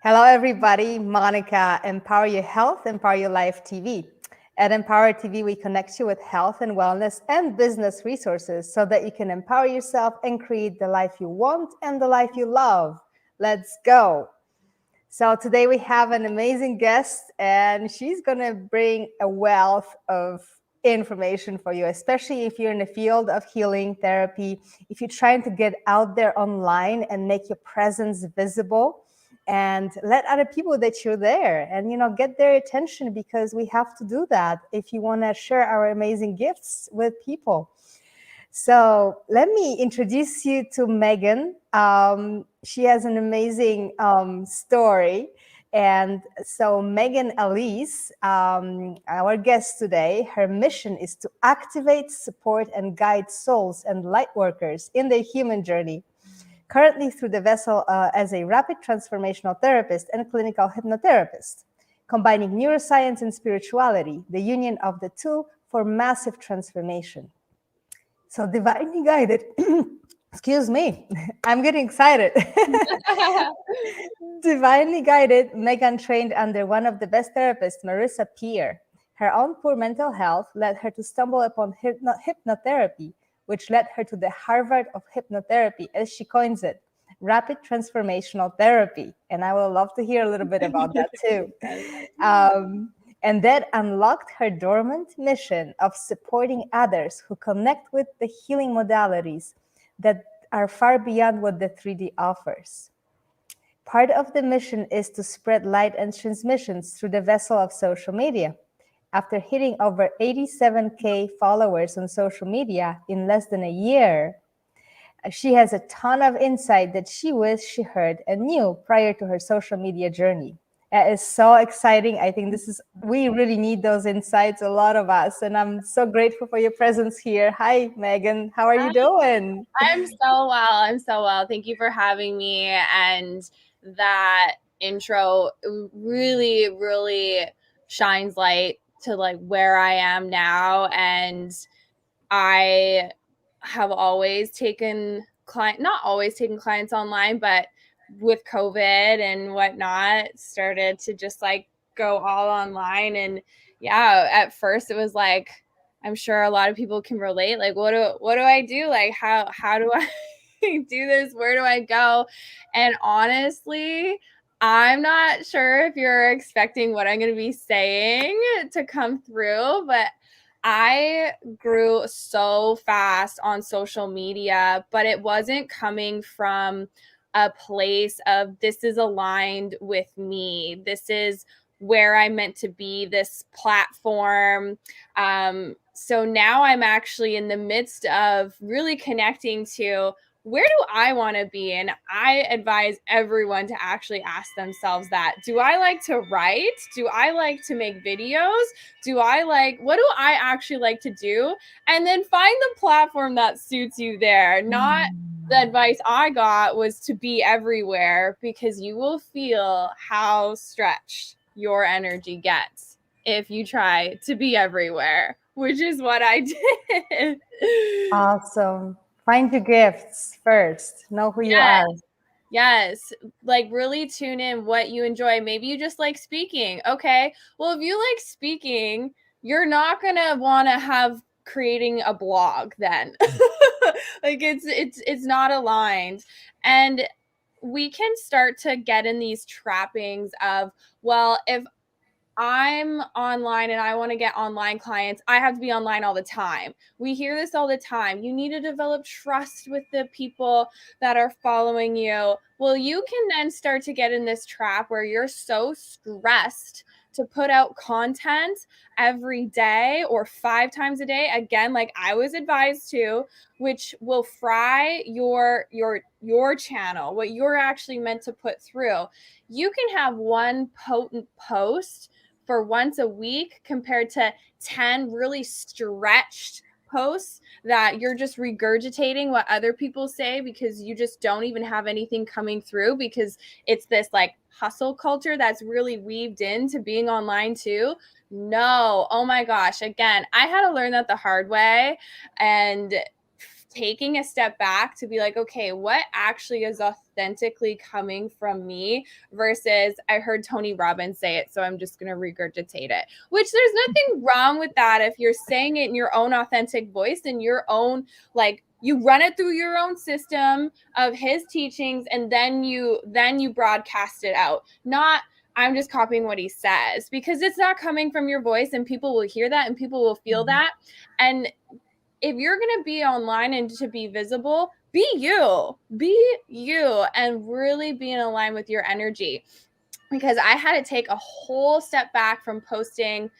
Hello, everybody. Monica, Empower Your Health, Empower Your Life TV. At Empower TV, we connect you with health and wellness and business resources so that you can empower yourself and create the life you want and the life you love. Let's go. So today we have an amazing guest, and she's going to bring a wealth of information for you, especially if you're in the field of healing therapy, if you're trying to get out there online and make your presence visible and let other people that you're there and, get their attention, because we have to do that if you want to share our amazing gifts with people. So let me introduce you to Maegan. She has an amazing story. And so Maegan Aleece, our guest today, her mission is to activate, support, and guide souls and light workers in their human journey. Currently through the vessel as a rapid transformational therapist and clinical hypnotherapist, combining neuroscience and spirituality, the union of the two for massive transformation. So divinely guided, excuse me, I'm getting excited. Divinely guided, Maegan trained under one of the best therapists, Marissa Peer. Her own poor mental health led her to stumble upon hypnotherapy, which led her to the Harvard of hypnotherapy, as she coins it, rapid transformational therapy. And I will love to hear a little bit about that too. And that unlocked her dormant mission of supporting others who connect with the healing modalities that are far beyond what the 3D offers. Part of the mission is to spread light and transmissions through the vessel of social media. After hitting over 87K followers on social media in less than a year, she has a ton of insight that she wished she heard and knew prior to her social media journey. It is so exciting. I think we really need those insights, a lot of us. And I'm so grateful for your presence here. Hi, Maegan. How are you doing? I'm so well. Thank you for having me. And that intro really, really shines light to like where I am now. And I have always taken not always taken clients online, but with COVID and whatnot, started to just like go all online. And yeah, at first it was like, I'm sure a lot of people can relate. Like, what do I do? Like, how do I do this? Where do I go? And honestly, I'm not sure if you're expecting what I'm going to be saying to come through, but I grew so fast on social media, but it wasn't coming from a place of this is aligned with me. This is where I'm meant to be, this platform. So now I'm actually in the midst of really connecting to where do I want to be? And I advise everyone to actually ask themselves that. Do I like to write? Do I like to make videos? What do I actually like to do? And then find the platform that suits you there. Not the advice I got was to be everywhere, because you will feel how stretched your energy gets if you try to be everywhere, which is what I did. Awesome. Find your gifts first. Know who you are. Yes. Like really tune in what you enjoy. Maybe you just like speaking. Okay. Well, if you like speaking, you're not going to want to have creating a blog then. Like it's not aligned. And we can start to get in these trappings of, well, if I'm online and I want to get online clients, I have to be online all the time. We hear this all the time. You need to develop trust with the people that are following you. Well, you can then start to get in this trap where you're so stressed to put out content every day or 5 times a day, again, like I was advised to, which will fry your channel, what you're actually meant to put through. You can have one potent post for once a week compared to 10 really stretched posts that you're just regurgitating what other people say because you just don't even have anything coming through, because it's this like hustle culture that's really weaved into being online too. No, oh my gosh. Again, I had to learn that the hard way. And taking a step back to be like, okay, what actually is authentically coming from me versus I heard Tony Robbins say it, so I'm just going to regurgitate it, which there's nothing wrong with that. If you're saying it in your own authentic voice and your own, like, you run it through your own system of his teachings, and then you broadcast it out. Not, I'm just copying what he says, because it's not coming from your voice, and people will hear that and people will feel that. And if you're going to be online and to be visible, be you, and really be in line with your energy. Because I had to take a whole step back from posting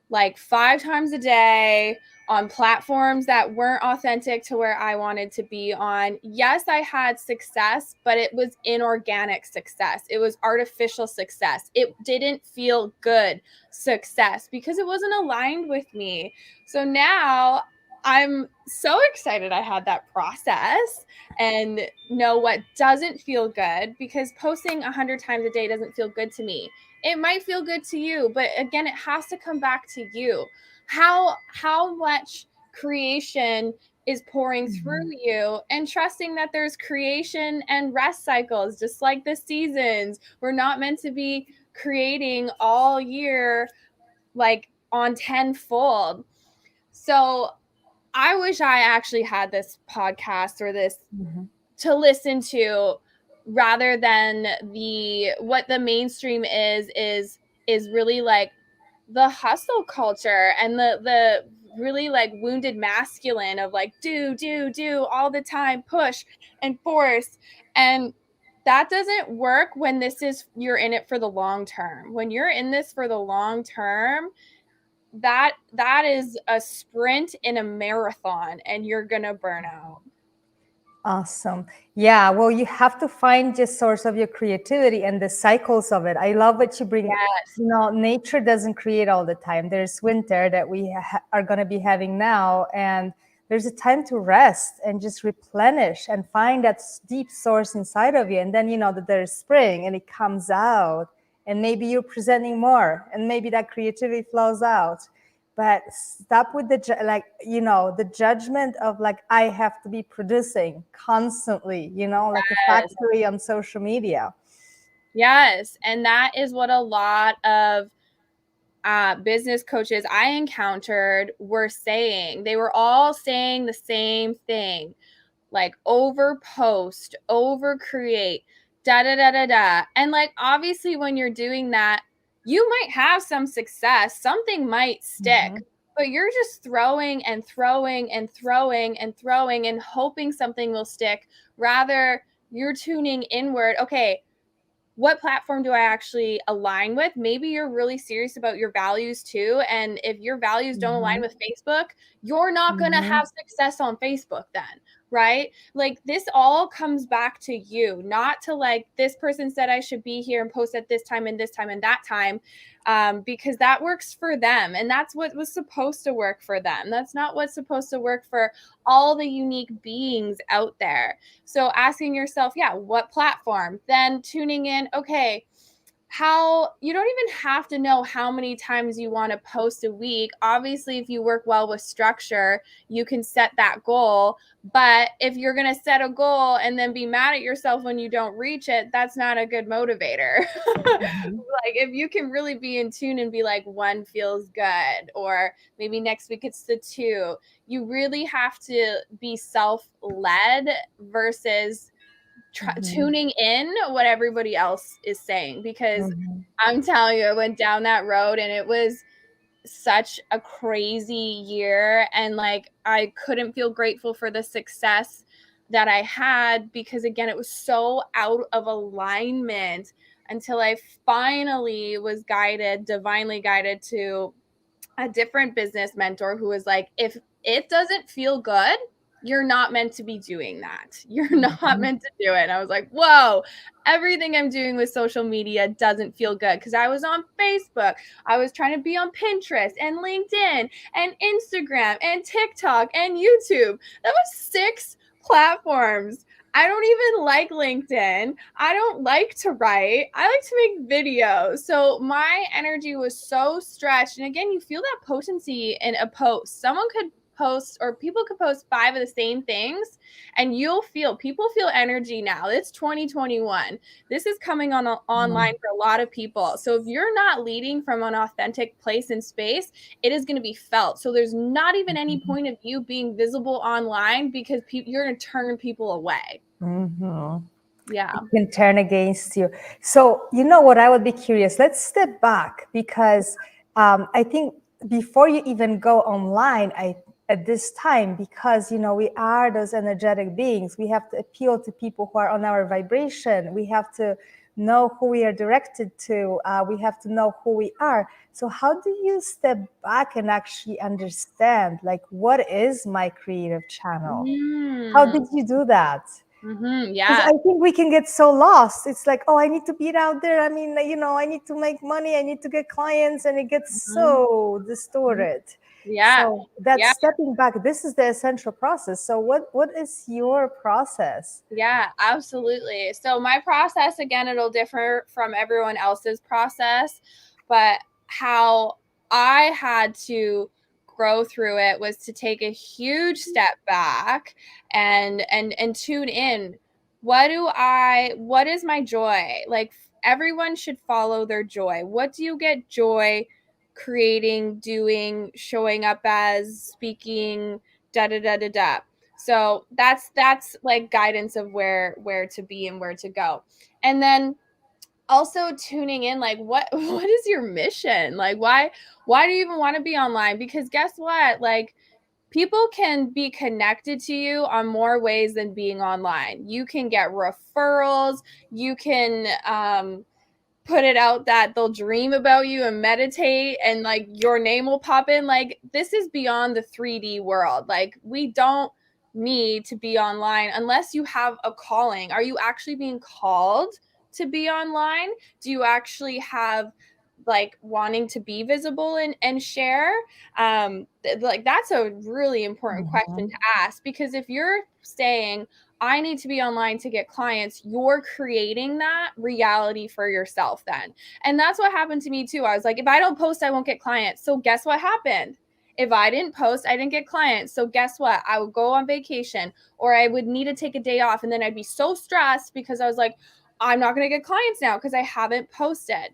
like 5 times a day on platforms that weren't authentic to where I wanted to be on. Yes, I had success, but it was inorganic success. It was artificial success. It didn't feel good success because it wasn't aligned with me. So now I'm so excited I had that process and know what doesn't feel good, because posting 100 times a day doesn't feel good to me. It might feel good to you, but again, it has to come back to you. How much creation is pouring through you, and trusting that there's creation and rest cycles, just like the seasons. We're not meant to be creating all year, like on tenfold. So I wish I actually had this podcast or this to listen to, rather than what the mainstream is really like the hustle culture and the really like wounded masculine of like do all the time, push and force. And that doesn't work when you're in it for the long term. When you're in this for the long term, that is a sprint in a marathon, and you're gonna burn out. Awesome. Yeah. Well, you have to find just source of your creativity and the cycles of it. I love what you bring. Yes. Nature doesn't create all the time. There's winter that we are going to be having now, and there's a time to rest and just replenish and find that deep source inside of you. And then, that there's spring and it comes out, and maybe you're presenting more, and maybe that creativity flows out. But stop with the the judgment of like, I have to be producing constantly, like a factory on social media. Yes. And that is what a lot of business coaches I encountered were saying. They were all saying the same thing, like over post, over create, da da da da da. And like, obviously, when you're doing that, you might have some success, something might stick, but you're just throwing and throwing and throwing and throwing and hoping something will stick. Rather, you're tuning inward. Okay, what platform do I actually align with? Maybe you're really serious about your values too. And if your values don't align with Facebook, you're not going to have success on Facebook then, right? Like, this all comes back to you, not to like, this person said I should be here and post at this time and this time and that time, because that works for them. And that's what was supposed to work for them. That's not what's supposed to work for all the unique beings out there. So asking yourself, yeah, what platform? Then tuning in, okay, how you don't even have to know how many times you want to post a week. Obviously, if you work well with structure, you can set that goal. But if you're going to set a goal and then be mad at yourself when you don't reach it, that's not a good motivator. Like, if you can really be in tune and be like, 1 feels good, or maybe next week it's the 2, you really have to be self-led versus tuning in what everybody else is saying. Because I'm telling you, I went down that road and it was such a crazy year, and like, I couldn't feel grateful for the success that I had, because again, it was so out of alignment, until I finally was divinely guided to a different business mentor who was like, if it doesn't feel good, you're not meant to be doing that. You're not meant to do it. And I was like, whoa, everything I'm doing with social media doesn't feel good. Because I was on Facebook, I was trying to be on Pinterest and LinkedIn and Instagram and TikTok and YouTube. That was 6 platforms. I don't even like LinkedIn. I don't like to write. I like to make videos. So my energy was so stretched. And again, you feel that potency in a post. Someone could post, or people could post 5 of the same things, and people feel energy now. It's 2021. This is coming on online for a lot of people. So if you're not leading from an authentic place and space, it is going to be felt. So there's not even any point of you being visible online, because you're going to turn people away. Yeah. It can turn against you. So, you know what, I would be curious. Let's step back, because I think before you even go online, at this time, because, you know, we are those energetic beings, we have to appeal to people who are on our vibration. We have to know who we are directed to. We have to know who we are. So how do you step back and actually understand, like, what is my creative channel? How did you do that? Because Yeah. I think we can get so lost. It's like, oh, I need to be out there. I mean, you know, I need to make money. I need to get clients, and it gets so distorted. Yeah. So that Yeah. stepping back, this is the essential process. So what is your process? Yeah, absolutely. So my process, again, it'll differ from everyone else's process, but how I had to grow through it was to take a huge step back and tune in. What is my joy? Like, everyone should follow their joy. What do you get joy creating, doing, showing up as, speaking, da da da da da. So that's like guidance of where to be and where to go. And then also tuning in, like, what is your mission? Like, why do you even want to be online? Because guess what? Like, people can be connected to you on more ways than being online. You can get referrals, you can put it out that they'll dream about you and meditate, and like your name will pop in. Like, this is beyond the 3D world. Like, we don't need to be online unless you have a calling. Are you actually being called to be online? Do you actually have, like, wanting to be visible and share? Like, that's a really important question to ask, because if you're saying, I need to be online to get clients, you're creating that reality for yourself then. And that's what happened to me too. I was like, if I don't post, I won't get clients. So guess what happened? If I didn't post, I didn't get clients. So guess what? I would go on vacation, or I would need to take a day off. And then I'd be so stressed because I was like, I'm not going to get clients now because I haven't posted.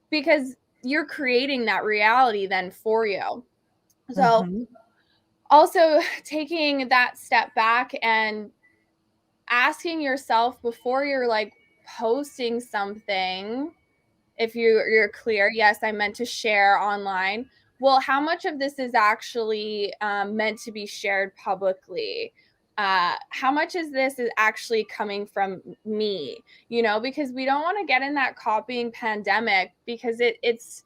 Because you're creating that reality then for you. So also taking that step back and asking yourself before you're like posting something, if you're clear, yes, I meant to share online. Well, how much of this is actually meant to be shared publicly? How much is this is actually coming from me? You know, because we don't want to get in that copying pandemic, because it's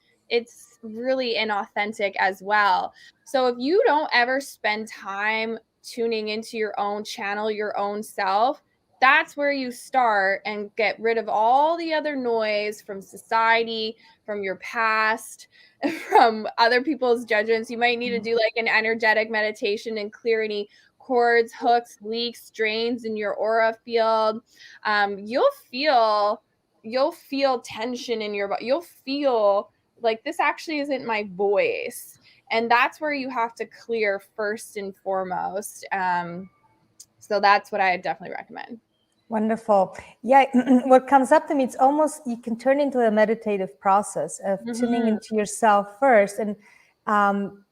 really inauthentic as well. So if you don't ever spend time tuning into your own channel, your own self, that's where you start and get rid of all the other noise from society, from your past, from other people's judgments. You might need to do like an energetic meditation and clear any cords, hooks, leaks, drains in your aura field. You'll feel tension in your body. You'll feel like, this actually isn't my voice. And that's where you have to clear first and foremost. So that's what I definitely recommend. Wonderful. Yeah, what comes up to me, it's almost, you can turn into a meditative process of tuning into yourself first, and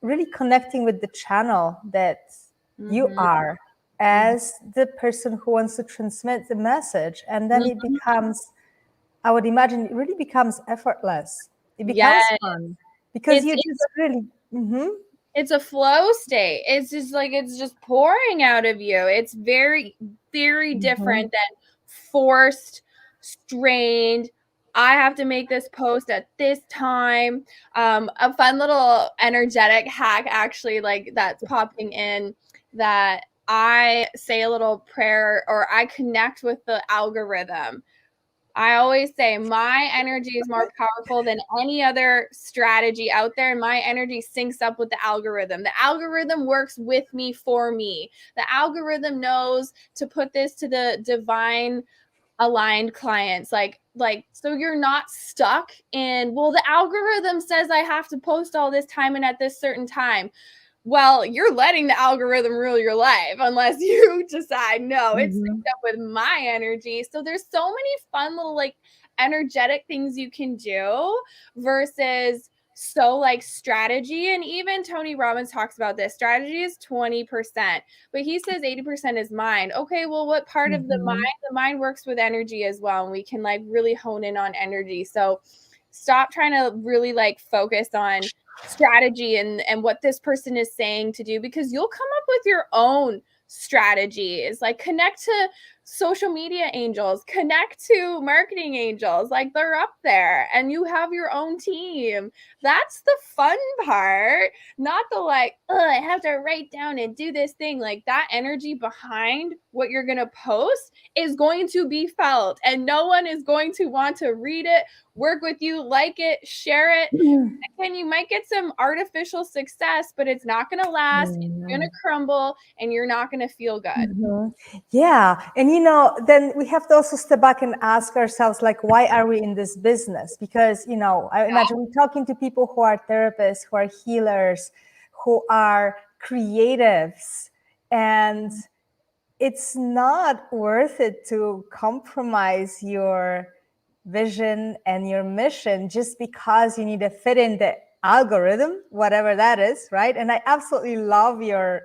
really connecting with the channel that you are as the person who wants to transmit the message. And then it becomes, I would imagine, it really becomes effortless. It becomes fun, because you just really... It's a flow state. It's just like, it's just pouring out of you. It's very, very different than forced, strained. I have to make this post at this time. A fun little energetic hack, actually, like, that's popping in, that I say a little prayer, or I connect with the algorithm. I always say my energy is more powerful than any other strategy out there. And my energy syncs up with the algorithm. The algorithm works with me, for me. The algorithm knows to put this to the divine aligned clients. Like, so you're not stuck in, well, the algorithm says I have to post all this time and at this certain time. well, you're letting the algorithm rule your life unless you decide, no, it's Mhm. synced up with my energy. So there's so many fun little like energetic things you can do versus so like strategy. And even Tony Robbins talks about this. Strategy is 20%, but he says 80% is mind. Okay, well, what part of the mind? Mhm. The mind works with energy as well. And we can like really hone in on energy. So stop trying to really like focus on strategy and what this person is saying to do, because you'll come up with your own strategies. Like connect to social media angels, connect to marketing angels, like they're up there and you have your own team. That's the fun part, not the like, oh, I have to write down and do this thing. Like that energy behind what you're going to post is going to be felt, and no one is going to want to read it, work with you, like it, share it. And you might get some artificial success, but it's not going to last. It's going to Mhm. crumble and you're not going to feel good. Mhm. Yeah. And then we have to also step back and ask ourselves, like, why are we in this business? Because, I imagine we're talking to people who are therapists, who are healers, who are creatives, and it's not worth it to compromise your vision and your mission just because you need to fit in the algorithm, whatever that is, right? And I absolutely love your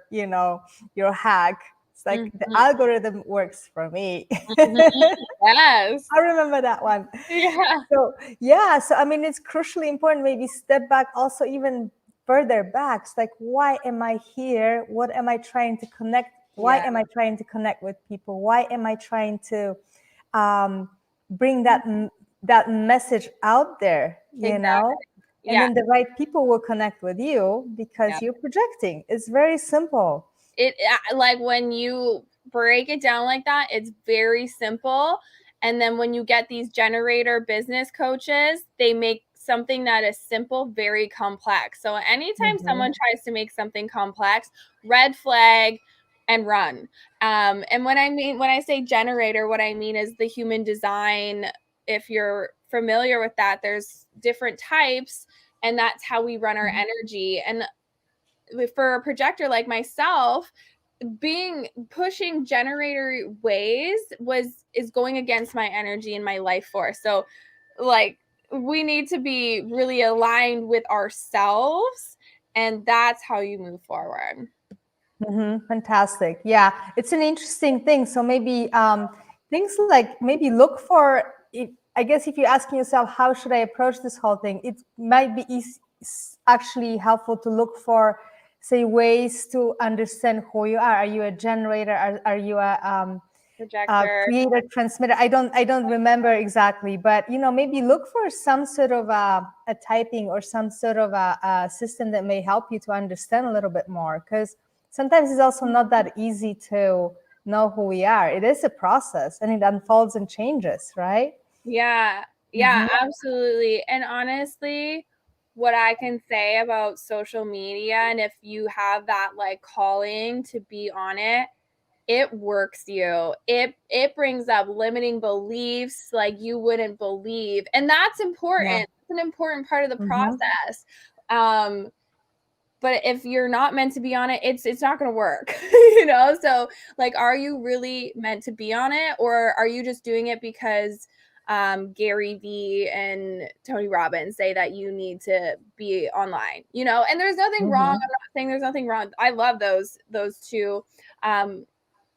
hack. It's like the Mhm. algorithm works for me. Mhm. Yes. I remember that one. Yeah. So yeah, so I mean, it's crucially important. Maybe step back, also even further back. It's like, why am I here? What am I trying to connect? Why Yeah. am I trying to connect with people? Why am I trying to bring that message out there? Exactly. And Yeah. then the right people will connect with you Yeah. because you're projecting. It's very simple. It like when you break it down like that, it's very simple. And then when you get these generator business coaches, they make something that is simple very complex. So anytime someone Mhm. tries to make something complex, red flag and run. And when I say generator, what I mean is the human design. If you're familiar with that, there's different types, and that's how we run our energy. And for a projector like myself, being pushing generator ways is going against my energy and my life force. So like we need to be really aligned with ourselves, and that's how you move forward. Fantastic. Yeah, it's an interesting thing. So maybe things like maybe look for it. I guess if you're asking yourself, how should I approach this whole thing? It might be actually helpful to look for, say, ways to understand who you are. Are you a generator? Are you a Projector. creator, transmitter? I don't remember exactly, but maybe look for some sort of a typing or some sort of a system that may help you to understand a little bit more, because sometimes it's also not that easy to know who we are. It is a process and it unfolds and changes, right? Yeah. Yeah, absolutely. And honestly, what I can say about social media, and if you have that like calling to be on it, it works you. It brings up limiting beliefs like you wouldn't believe. And that's Yeah. important. It's an important part of the Mm-hmm. process. But if you're not meant to be on it, it's not going to work. You know? So like, are you really meant to be on it, or are you just doing it because Gary Vee and Tony Robbins say that you need to be online, and there's nothing wrong. I'm Mm-hmm. not saying there's nothing wrong. I love those two.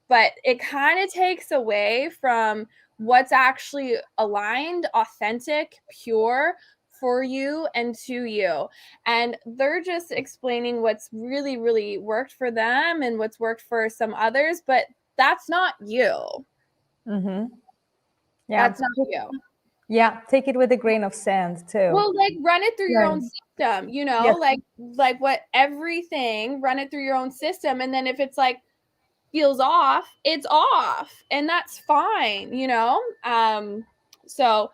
But it kind of takes away from what's actually aligned, authentic, pure for you and to you. And they're just explaining what's really, really worked for them and what's worked for some others, but that's not you. Mm-hmm. Yeah. That's not you. Yeah. Take it with a grain of sand too. Well, like run it through your Right. own system, Yes. like what everything, run it through your own system. And then if it's like feels off, it's off, and that's fine. So,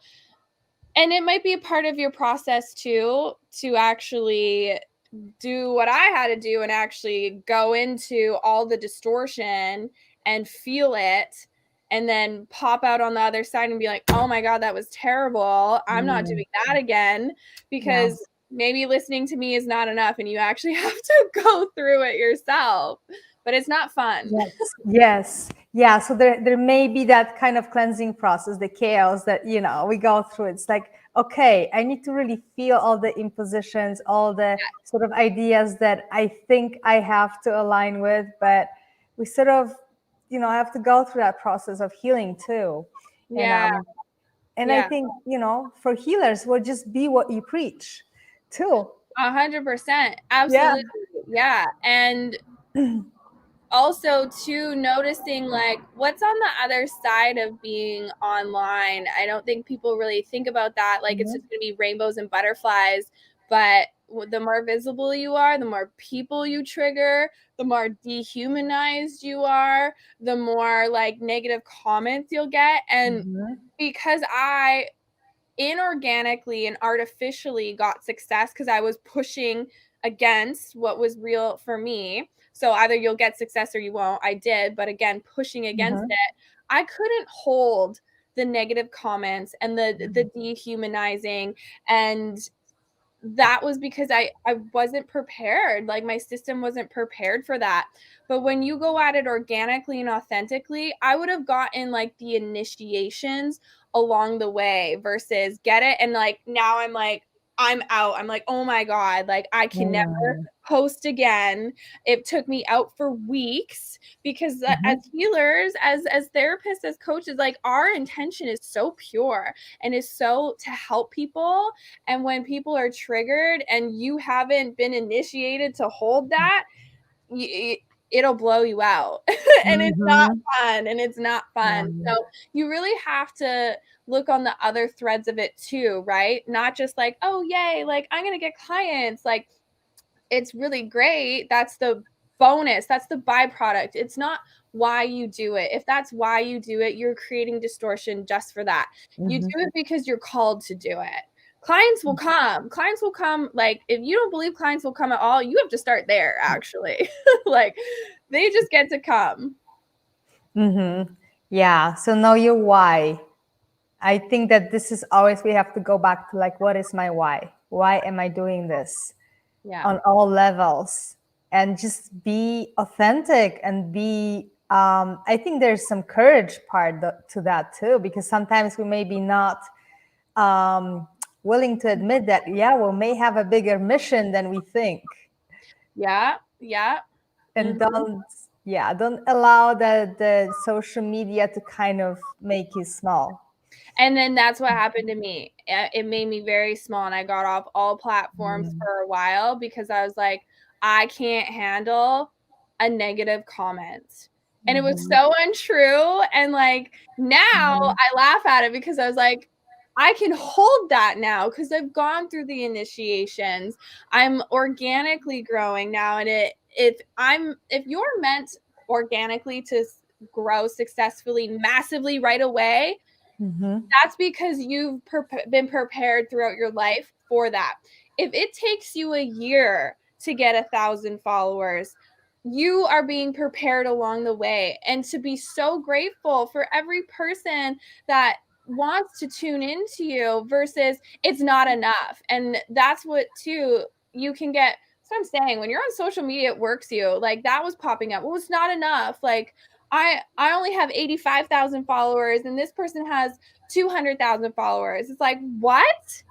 and it might be a part of your process too, to actually do what I had to do and actually go into all the distortion and feel it, and then pop out on the other side and be like, oh my God, that was terrible. I'm not Mm. doing that again. Yeah. Because maybe listening to me is not enough and you actually have to go through it yourself. But it's not fun. Yes. Yes. Yeah. So there may be that kind of cleansing process, the chaos that, we go through. It's like, okay, I need to really feel all the impositions, all the sort of ideas that I think I have to align with, but we sort of, have to go through that process of healing too. And Yeah. and I Yeah. think, for healers, will just be what you preach too. 100%. Yeah. Absolutely. Yeah. And also too, noticing like what's on the other side of being online. I don't think people really think about that. Like it's Mhm. just going to be rainbows and butterflies, but the more visible you are, the more people you trigger, the more dehumanized you are, the more like negative comments you'll get. And Mhm. because I inorganically and artificially got success because I was pushing against what was real for me. So either you'll get success or you won't. I did, but again, pushing against Mhm. it, I couldn't hold the negative comments and the Mhm. dehumanizing, and that was because I wasn't prepared. Like my system wasn't prepared for that. But when you go at it organically and authentically, I would have gotten like the initiations along the way versus get it and like now I'm like I'm out. I'm like, "Oh my god, like I can never Mhm. post again." It took me out for weeks because as Mhm. healers, as therapists, as coaches, like our intention is so pure and is so to help people, and when people are triggered and you haven't been initiated to hold that, it'll blow you out. And it's not Mhm. fun. And it's not Yeah. fun. So you really have to look on the other threads of it too, right? Not just like, oh, yay, like I'm going to get clients. Like it's really great. That's the bonus. That's the byproduct. It's not why you do it. If that's why you do it, you're creating distortion just for that. You do Mhm. it because you're called to do it. Clients will come. Clients will come. Like, if you don't believe clients will come at all, you have to start there, actually. Like, they just get to come. Mhm. Yeah. So know your why. I think that this is always, we have to go back to like, what is my why? Why am I doing this Yeah. on all levels? And just be authentic and be, I think there's some courage part to that too, because sometimes we may be not willing to admit that, yeah, we may have a bigger mission than we think. Yeah. Yeah. And Mhm. don't allow the social media to kind of make you small. And then that's what happened to me. It made me very small, and I got off all platforms Mm. for a while because I was like, I can't handle a negative comment. And it was Mhm. so untrue. And like now Mhm. I laugh at it because I was like, I can hold that now because I've gone through the initiations. I'm organically growing now. And if you're meant organically to grow successfully, massively right away, Mhm. that's because you've been prepared throughout your life for that. If it takes you a year to get 1,000 followers, you are being prepared along the way. And to be so grateful for every person that wants to tune into you versus it's not enough. And that's what, too, you can get. So I'm saying when you're on social media, it works you. Like that was popping up. Well, it's not enough. Like I only have 85,000 followers and this person has 200,000 followers. It's like, what?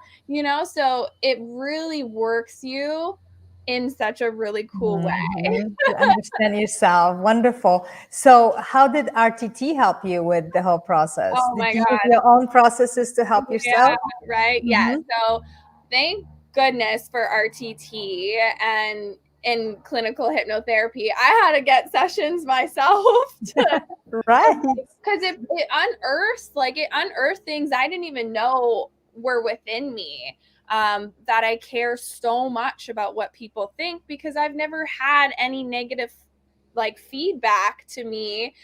So it really works you in such a really cool way. Mhm. You understand yourself. Wonderful. So, how did RTT help you with the whole process? Oh Did my you use God. your own processes to help Yeah, yourself? right. Yeah. Hmm. So thank goodness for RTT and in clinical hypnotherapy. I had to get sessions myself to Right. because it unearthed things I didn't even know were within me, that I care so much about what people think because I've never had any negative like feedback to me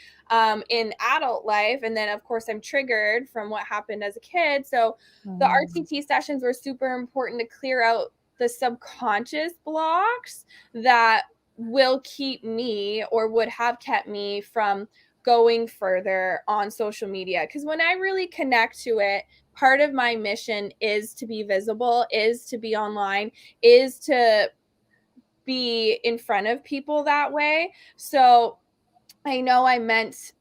in adult life. And then of course I'm triggered from what happened as a kid. So the Mm. RTT sessions were super important to clear out the subconscious blocks that will keep me or would have kept me from going further on social media. Because when I really connect to it, part of my mission is to be visible, is to be online, is to be in front of people that way. So I know I meant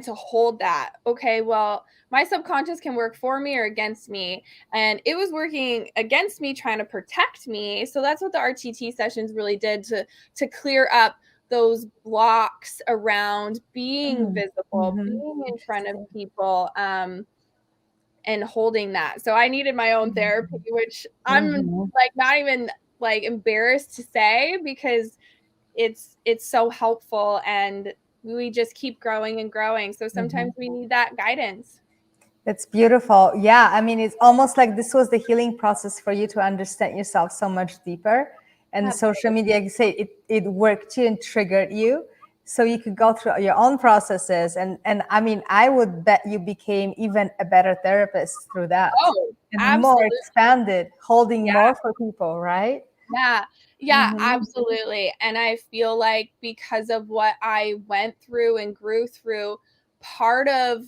to hold that. Okay, well, my subconscious can work for me or against me, and it was working against me, trying to protect me. So that's what the RTT sessions really did, to clear up those blocks around being visible, Mm-hmm. being in front of people, and holding that. So I needed my own therapy, which I'm Mm-hmm. like not even like embarrassed to say, because it's so helpful, and we just keep growing and growing. So Mm-hmm. sometimes we need that guidance. It's beautiful. Yeah. I mean, it's almost like this was the healing process for you to understand yourself so much deeper. And social Absolutely. media, like you say, it worked you and triggered you. So you could go through your own processes. And I mean, I would bet you became even a better therapist through that. Oh, And more absolutely. expanded, holding Yeah. more for people, right? Yeah. Yeah, Mm-hmm. absolutely. And I feel like because of what I went through and grew through, part of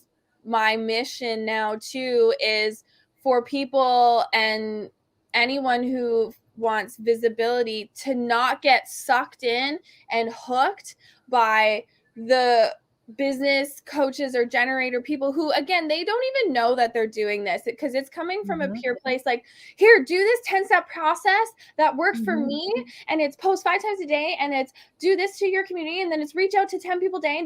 my mission now too is for people and anyone who wants visibility to not get sucked in and hooked by the business coaches or generator people who, again, they don't even know that they're doing this, because it's coming from a Mm-hmm. pure place like, here, do this 10-step process that worked for Mm-hmm. me, and it's post 5 times a day, and it's do this to your community, and then it's reach out to 10 people a day,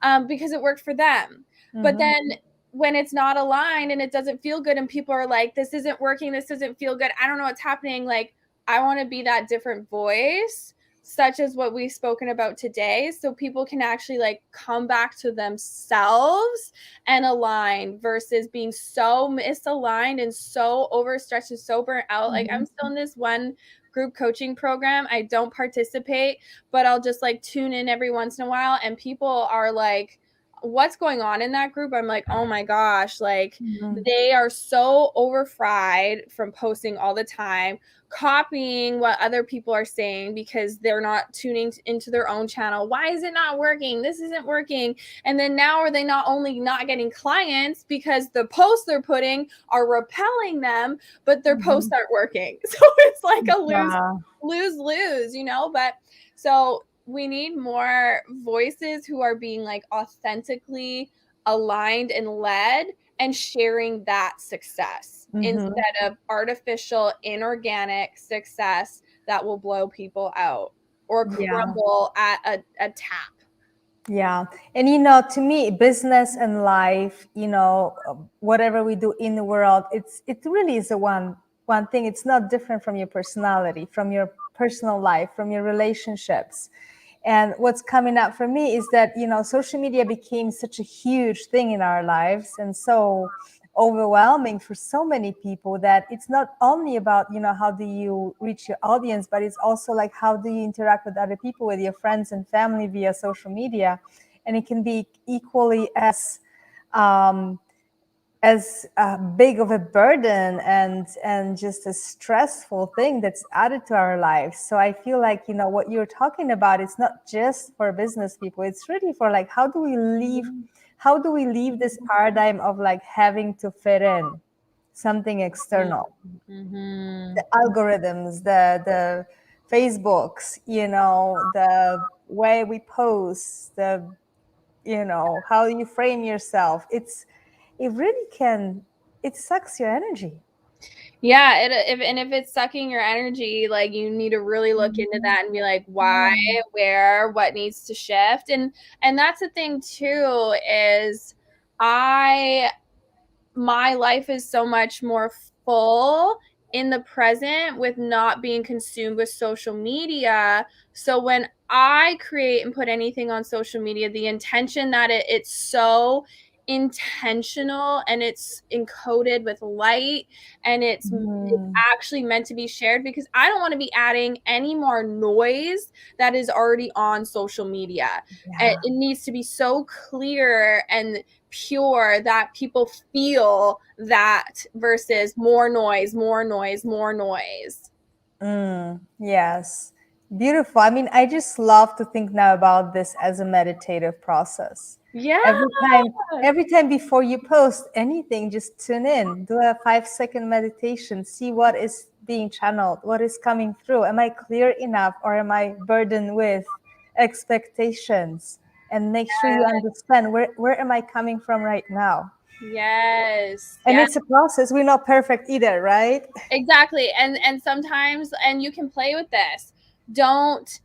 and because it worked for them. But Mm-hmm. then when it's not aligned and it doesn't feel good, and people are like, this isn't working, this doesn't feel good, I don't know what's happening, like, I want to be that different voice, such as what we've spoken about today, so people can actually like come back to themselves and align, versus being so misaligned and so overstretched and so burnt out. Like, Mm-hmm. I'm still in this one group coaching program. I don't participate, but I'll just like tune in every once in a while, and people are like, what's going on in that group? I'm like, oh my gosh, like Mm-hmm. they are so overfried from posting all the time, copying what other people are saying because they're not tuning into their own channel. Why is it not working? This isn't working. And then now are they not only not getting clients because the posts they're putting are repelling them, but their Mm-hmm. posts aren't working. So it's like a Yeah. lose, But so we need more voices who are being like authentically aligned and led, and sharing that success Mm-hmm. instead of artificial, inorganic success that will blow people out or Yeah. crumble at a tap. Yeah. And, to me, business and life, whatever we do in the world, it really is one thing. It's not different from your personality, from your personal life, from your relationships. And what's coming up for me is that, social media became such a huge thing in our lives, and so overwhelming for so many people, that it's not only about, how do you reach your audience, but it's also like, how do you interact with other people, with your friends and family via social media. And it can be equally um, as big of a burden and just a stressful thing that's added to our lives. So I feel like, what you're talking about, it's not just for business people, it's really for like, how do we leave this paradigm of like having to fit in something external, Mm-hmm. the algorithms, the Facebooks, the way we post, how you frame yourself. It really can, it sucks your energy. Yeah, if it's sucking your energy, like you need to really look into that and be like, why, Yeah. where, what needs to shift. And that's the thing too, is I my life is so much more full in the present with not being consumed with social media. So when I create and put anything on social media, the intention that it's so intentional, and it's encoded with light, and it's Mhm. actually meant to be shared, because I don't want to be adding any more noise that is already on social media. Yeah. It needs to be so clear and pure that people feel that, versus more noise, more noise, more noise. Yes. Beautiful. I mean, I just love to think now about this as a meditative process. Yeah. Every time, every time before you post anything, just tune in, do a 5-second meditation, see what is being channeled, what is coming through. Am I clear enough, or am I burdened with expectations? And make sure you understand where am I coming from right now. Yes. And Yes. it's a process. We're not perfect either, right? Exactly. And sometimes, and you can play with this. Don't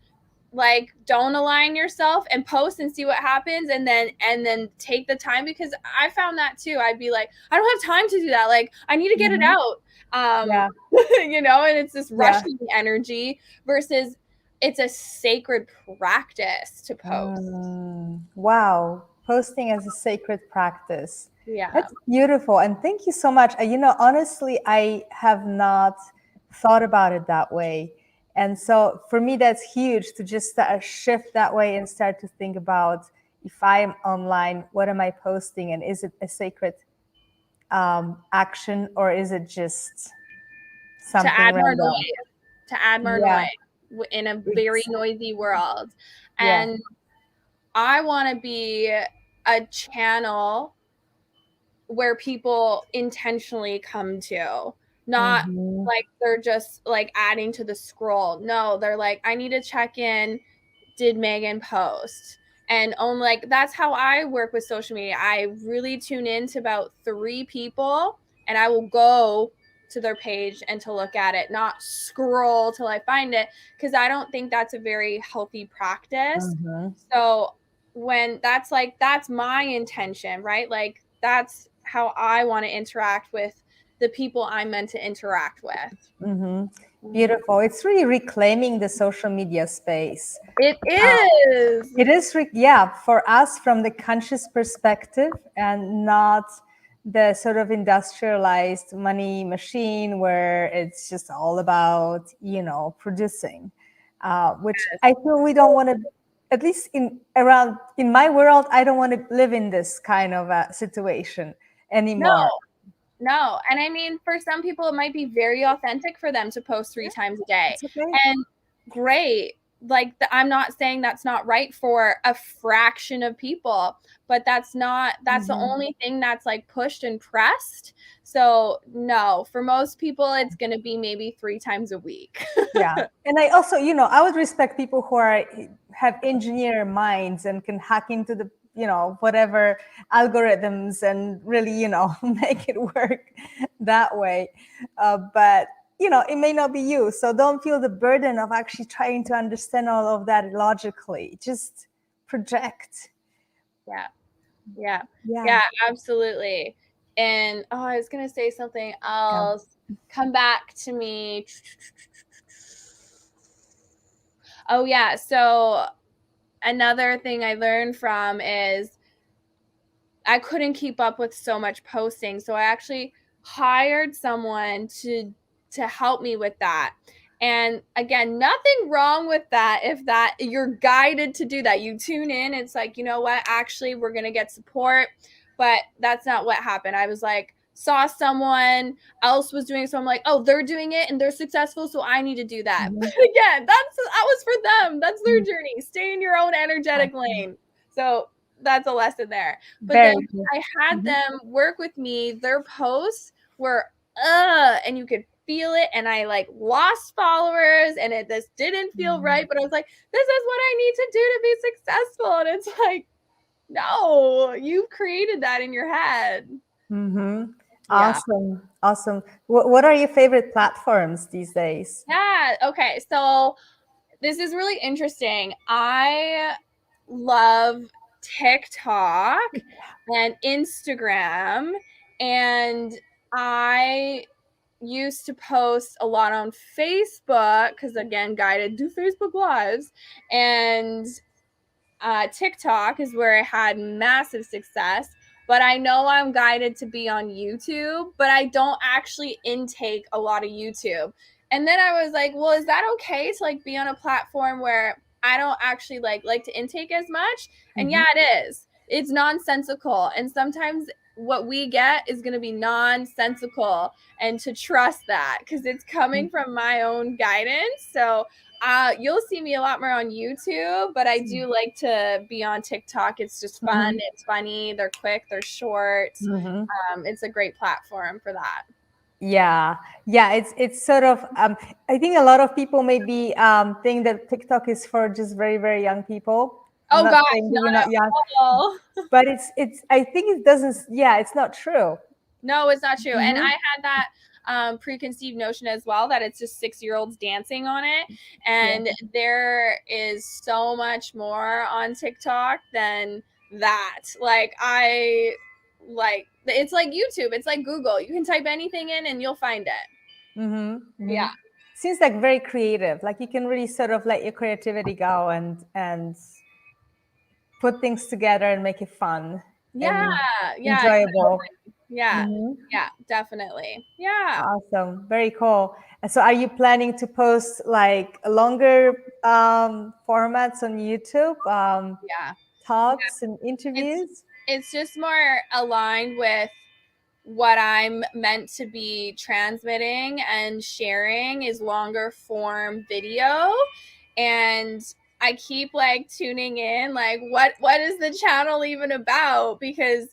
align yourself and post and see what happens, and then take the time, because I found that too. I'd be like, I don't have time to do that. Like, I need to get it Mhm. out. Yeah. And it's this Yeah. rushing energy versus it's a sacred practice to post. Wow. Posting as a sacred practice. Yeah. That's beautiful. And thank you so much. Honestly, I have not thought about it that way. And so for me, that's huge to just shift that way and start to think about, if I'm online, what am I posting? And is it a sacred action, or is it just To something add more random? noise, to add more Yeah. noise in a very It's, noisy world. yeah. And I want to be a channel where people intentionally come to, not Hmm. like they're just like adding to the scroll. No, they're like, I need to check in. Did Maegan post? And on, like, that's how I work with social media. I really tune in to about 3 people, and I will go to their page and to look at it, not scroll till I find it, because I don't think that's a very healthy practice. Hmm. So when that's my intention, right? Like, that's how I want to interact with the people I'm meant to interact with. Hmm. Mhm. Beautiful. It's really reclaiming the social media space. It Uh, is. it is, yeah, for us from the conscious perspective, and not the sort of industrialized money machine where it's just all about, producing, which I feel we don't want to, at least in my world, I don't want to live in this kind of situation No, anymore. no. And I mean, for some people, it might be very authentic for them to post 3 times a day. It's okay. And great. Like, I'm not saying that's not right for a fraction of people, but that's the Mhm. only thing that's like pushed and pressed. So, no, for most people, it's going to be maybe 3 times a week. Yeah. And I also, I would respect people who have engineer minds and can hack into the, whatever algorithms and really, make it work that way. But, it may not be you. So don't feel the burden of actually trying to understand all of that logically. Just project. Yeah. Yeah. Yeah. Yeah, absolutely. And I was going to say something Yeah. else. Come back to me. Oh, yeah. So another thing I learned from is I couldn't keep up with so much posting. So I actually hired someone to help me with that. And again, nothing wrong with that if that you're guided to do that. You tune in, it's like, you know what? Actually, we're going to get support, but that's not what happened. I was like, saw someone else was doing it, so I'm like, oh, they're doing it and they're successful, so I need to do that. Mhm. But again, that was for them. That's their Mhm. journey. Stay in your own energetic lane. So that's a lesson there. But then Very good. I had Mhm. them work with me. Their posts were and you could feel it. And I like lost followers, and this didn't feel right. But I was like, this is what I need to do to be successful. And it's like, no, you created that in your head. Mm-hmm. Yeah. Awesome. Awesome. What are your favorite platforms these days? Yeah. Okay. So this is really interesting. I love TikTok and Instagram, and I used to post a lot on Facebook because, again, guided do Facebook lives, and TikTok is where I had massive success. But I know I'm guided to be on YouTube, but I don't actually intake a lot of YouTube. And then I was like, well, is that okay to like be on a platform where I don't actually like to intake as much? And Mm-hmm. yeah, it is. It's nonsensical. And sometimes what we get is going to be nonsensical, and to trust that because it's coming from my own guidance. So you'll see me a lot more on YouTube, but I do like to be on TikTok. It's just fun. It's funny. They're quick. They're short. It's a great platform for that. Yeah, yeah, it's sort of I think a lot of people maybe think that TikTok is for just very, very young people. I'm Oh not gosh, saying that you're not not at young, all. but it's I think it doesn't, yeah, it's not true. No, it's not true. And I had that preconceived notion as well that it's just 6-year-olds dancing on it. And there is so much more on TikTok than that. Like it's like YouTube, it's like Google. You can type anything in and you'll find it. Yeah. Seems like very creative. Like you can really sort of let your creativity go and put things together and make it fun. Yeah. Yeah. Enjoyable. Yeah. Yeah, definitely. Yeah. Awesome. Very cool. So are you planning to post like longer formats on YouTube? Yeah. Talks and interviews? It's just more aligned with what I'm meant to be transmitting and sharing is longer form video. And I keep like tuning in, like what is the channel even about? Because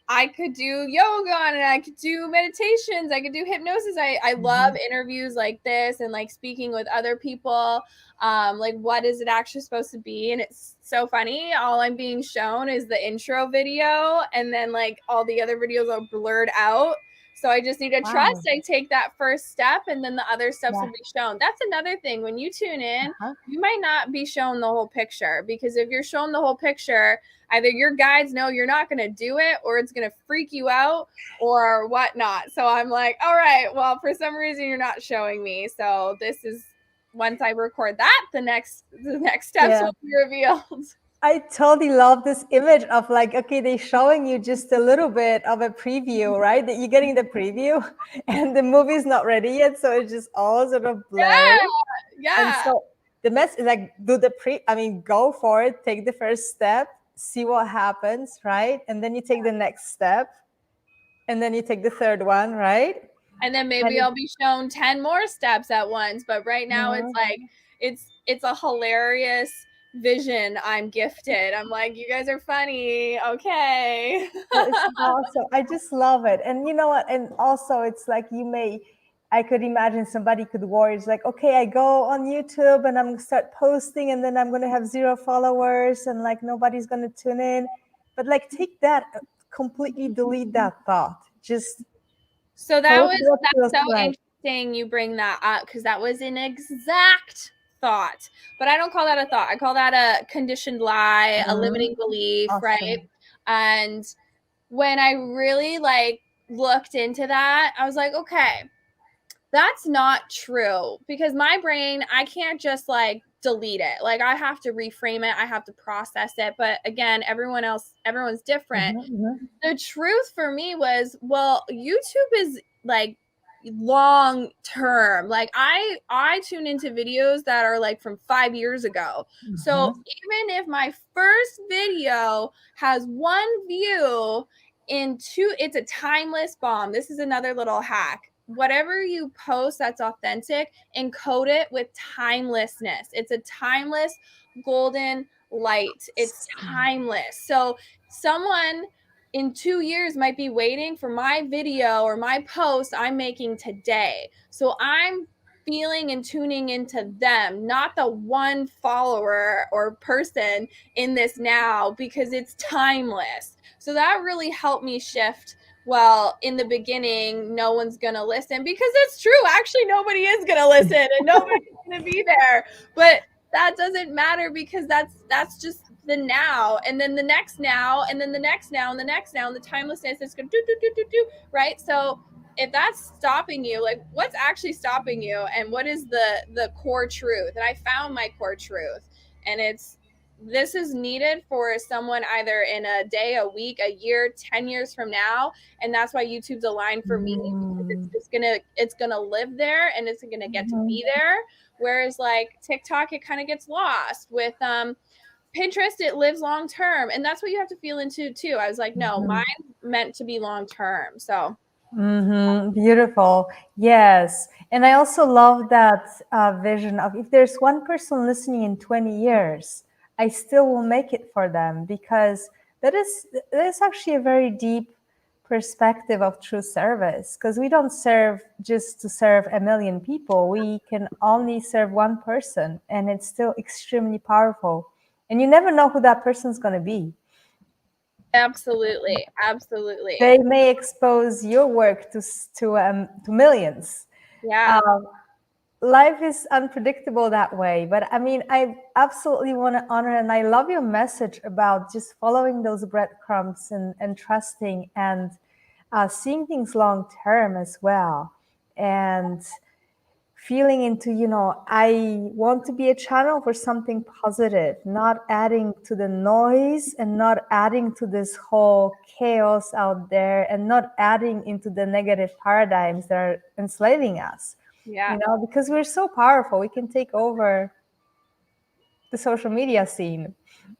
I could do yoga on it, I could do meditations, I could do hypnosis. I love interviews like this and like speaking with other people. Like what is it actually supposed to be? And it's so funny. All I'm being shown is the intro video, and then like all the other videos are blurred out. So I just need to trust I take that first step, and then the other steps will be shown. That's another thing. When you tune in, you might not be shown the whole picture, because if you're shown the whole picture, either your guides know you're not going to do it, or it's going to freak you out or whatnot. So I'm like, all right, well, for some reason you're not showing me. So this is, once I record that, the next steps will be revealed. I totally love this image of like, okay, they're showing you just a little bit of a preview, right? That you're getting the preview and the movie's not ready yet. So it's just all sort of blurry. And so the mess is like, go for it, take the first step, see what happens, right? And then you take the next step, and then you take the third one, right? And then maybe I'll be shown 10 more steps at once. But right now it's like, it's a hilarious vision I'm gifted. I'm like, you guys are funny. Okay. It's awesome. I just love it. And you know what? And also it's like I could imagine somebody could worry. It's like, okay, I go on YouTube and I'm going to start posting, and then I'm going to have 0 followers and like nobody's going to tune in. But like take that, completely delete that thought. Just so that's so interesting you bring that up, because that was an exact thought. But I don't call that a thought. I call that a conditioned lie, a limiting belief, right? And when I really like looked into that, I was like, okay, that's not true, because my brain, I can't just like delete it. Like I have to reframe it, I have to process it. But again, everyone's different. The truth for me was, well, YouTube is like long term. Like I tune into videos that are like from 5 years ago. So even if my first video has 1 view it's a timeless bomb. This is another little hack. Whatever you post that's authentic, encode it with timelessness. It's a timeless golden light. It's timeless. So someone in 2 years might be waiting for my video or my post I'm making today. So I'm feeling and tuning into them, not the one follower or person in this now, because it's timeless. So that really helped me shift. Well, in the beginning, no one's going to listen, because it's true. Actually, nobody is going to listen and nobody's going to be there. But that doesn't matter, because that's just the now, and then the next now, and then the next now, and the next now, and the timelessness is going to do, right? So if that's stopping you, like what's actually stopping you, and what is the core truth? And I found my core truth, and this is needed for someone either in a day, a week, a year, 10 years from now. And that's why YouTube's aligned for me. It's gonna live there, and it's gonna get to be there. Whereas like TikTok, it kind of gets lost with Pinterest, it lives long term. And that's what you have to feel into too. I was like, no, mine's meant to be long term. So Beautiful. Yes. And I also love that vision of if there's one person listening in 20 years, I still will make it for them, because that is actually a very deep perspective of true service, because we don't serve just to serve a million people. We can only serve one person, and it's still extremely powerful. And you never know who that person's going to be. absolutely. Absolutely. They may expose your work to millions. Yeah. Um, Life is unpredictable that way, but I mean, I absolutely want to honor, and I love your message about just following those breadcrumbs and trusting and seeing things long term as well, and feeling into, I want to be a channel for something positive, not adding to the noise and not adding to this whole chaos out there, and not adding into the negative paradigms that are enslaving us. Yeah. Because we're so powerful, we can take over the social media scene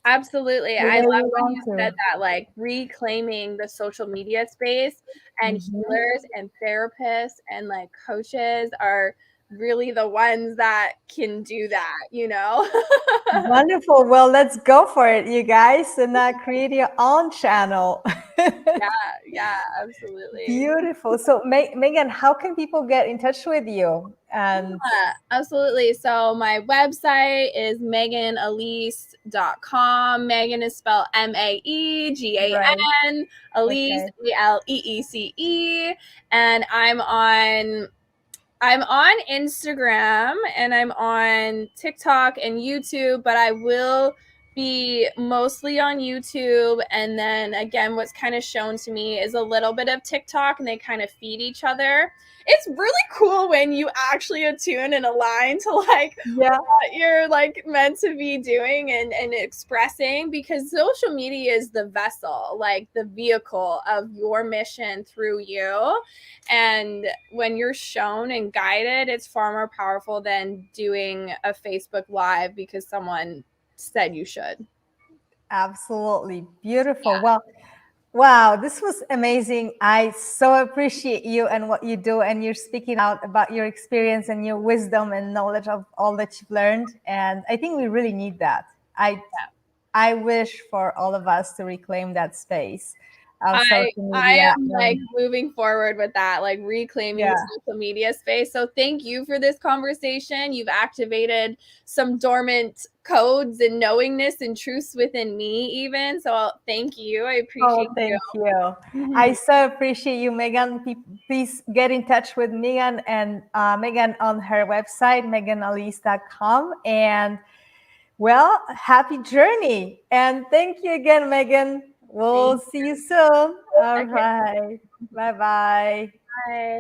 Absolutely. the I way love we when want you said to. that, like reclaiming the social media space, and Mhm. healers and therapists and like coaches are really the ones that can do that, you know? Wonderful. Well, let's go for it, you guys, and create your own channel. Yeah, absolutely. Beautiful. So, Megan, how can people get in touch with you? And Yeah, absolutely. So my website is meganaleece.com. Megan is spelled right, Maegan, Aleece, okay. Alecce. And I'm on Instagram and I'm on TikTok and YouTube, but I will be mostly on YouTube. And then again, what's kind of shown to me is a little bit of TikTok, and they kind of feed each other. It's really cool when you actually attune and align to like Yeah, what you're like meant to be doing and expressing, because social media is the vessel, like the vehicle of your mission through you. And when you're shown and guided, it's far more powerful than doing a Facebook Live because someone said you should. absolutely. Beautiful. Well, wow, this was amazing. I so appreciate you and what you do, and you're speaking out about your experience and your wisdom and knowledge of all that you've learned. And I think we really need that. I wish for all of us to reclaim that space of I social I media. am like moving forward with that, like reclaiming Yeah. the social media space. So thank you for this conversation. You've activated some dormant codes and knowingness and truths within me, even. So thank you. I appreciate Oh, thank you. I you. so appreciate you, Megan. Please get in touch with Megan and Megan on her website, meganaleece.com. And well, happy journey. And thank you again, Megan. We'll Thank see you soon. All you. Okay. right. Bye bye. Bye.